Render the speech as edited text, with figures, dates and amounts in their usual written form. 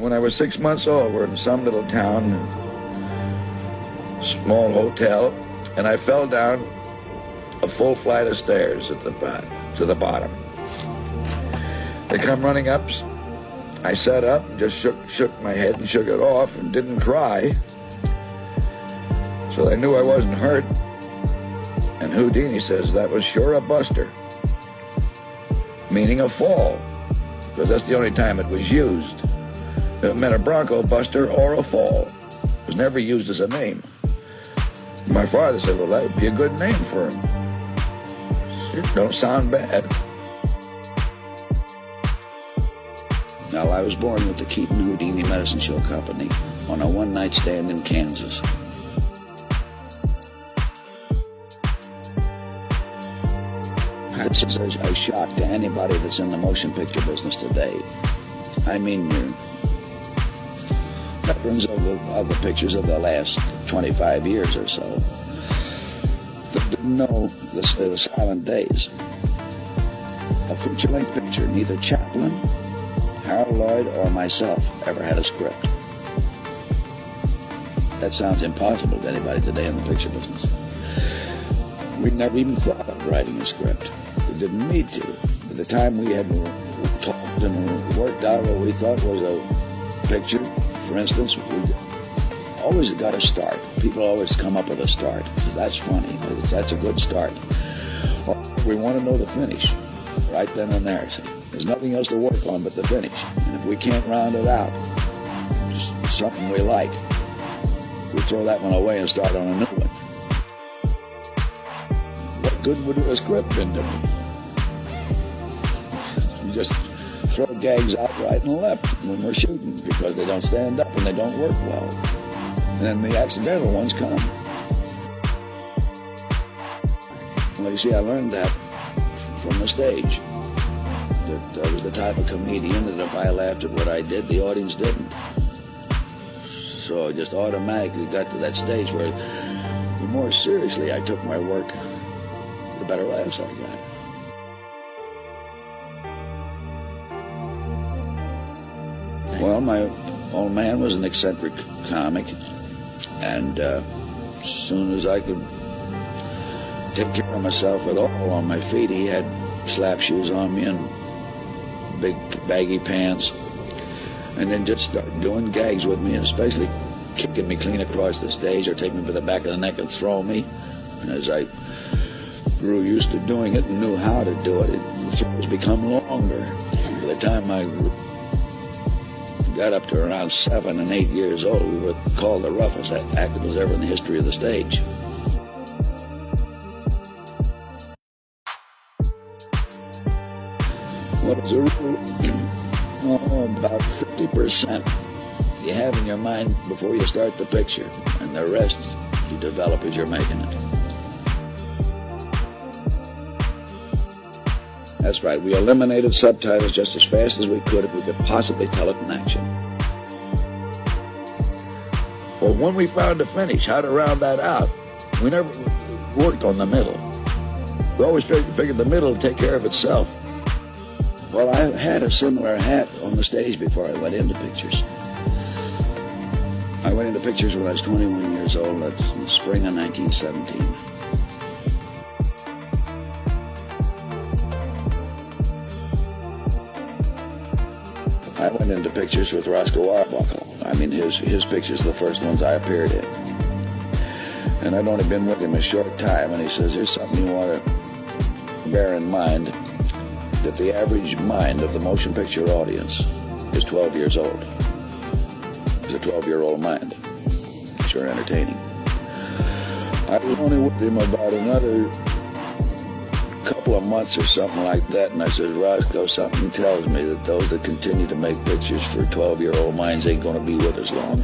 when I was 6 months old. We're in some little town, small hotel, and I fell down a full flight of stairs at to the bottom. They come running up. I sat up and just shook my head and shook it off and didn't cry. So they knew I wasn't hurt. And Houdini says that was sure a buster, meaning a fall, because that's the only time it was used. It meant a bronco buster or a fall. It was never used as a name. My father said, well, that would be a good name for him. It don't sound bad. Now, I was born with the Keaton Houdini Medicine Show Company on a one-night stand in Kansas. This is a shock to anybody that's in the motion picture business today. I mean, you're veterans of the pictures of the last 25 years or so that didn't know the silent days. A feature-length picture, neither Chaplin, Harold Lloyd, or myself ever had a script. That sounds impossible to anybody today in the picture business. We never even thought of writing a script. We didn't need to. By the time we had talked and worked out what we thought was a picture, for instance, we always got a start. People always come up with a start. So that's funny. That's a good start. We want to know the finish right then and there. So there's nothing else to work on but the finish. And if we can't round it out, just something we like, we throw that one away and start on a new one. What good would a script been to me? You just throw gags out right and left when we're shooting because they don't stand up and they don't work well. And then the accidental ones come. Well, you see, I learned that from the stage. That I was the type of comedian that if I laughed at what I did, the audience didn't. So I just automatically got to that stage where the more seriously I took my work, the better laughs I got. Well, my old man was an eccentric comic, and as soon as I could take care of myself at all on my feet, he had slap shoes on me and big baggy pants, and then just started doing gags with me, and especially kicking me clean across the stage or taking me by the back of the neck and throwing me. And as I grew used to doing it and knew how to do it, the throws become longer. By the time I got up to around 7 and 8 years old, we were called the roughest actors ever in the history of the stage. What is a rule? About 50% you have in your mind before you start the picture, and the rest you develop as you're making it. That's right, we eliminated subtitles just as fast as we could if we could possibly tell it in action. Well, when we found a finish, how to round that out, we never worked on the middle. We always figured the middle would take care of itself. Well, I had a similar hat on the stage before I went into pictures. I went into pictures when I was 21 years old. That's in the spring of 1917. I went into pictures with Roscoe Arbuckle. I mean, his pictures are the first ones I appeared in. And I'd only been with him a short time, and he says, here's something you want to bear in mind, that the average mind of the motion picture audience is 12 years old. It's a 12-year-old mind. Sure entertaining. I was only with him about another couple of months or something like that, and I said, Roscoe, something tells me that those that continue to make pictures for 12-year-old minds ain't going to be with us long.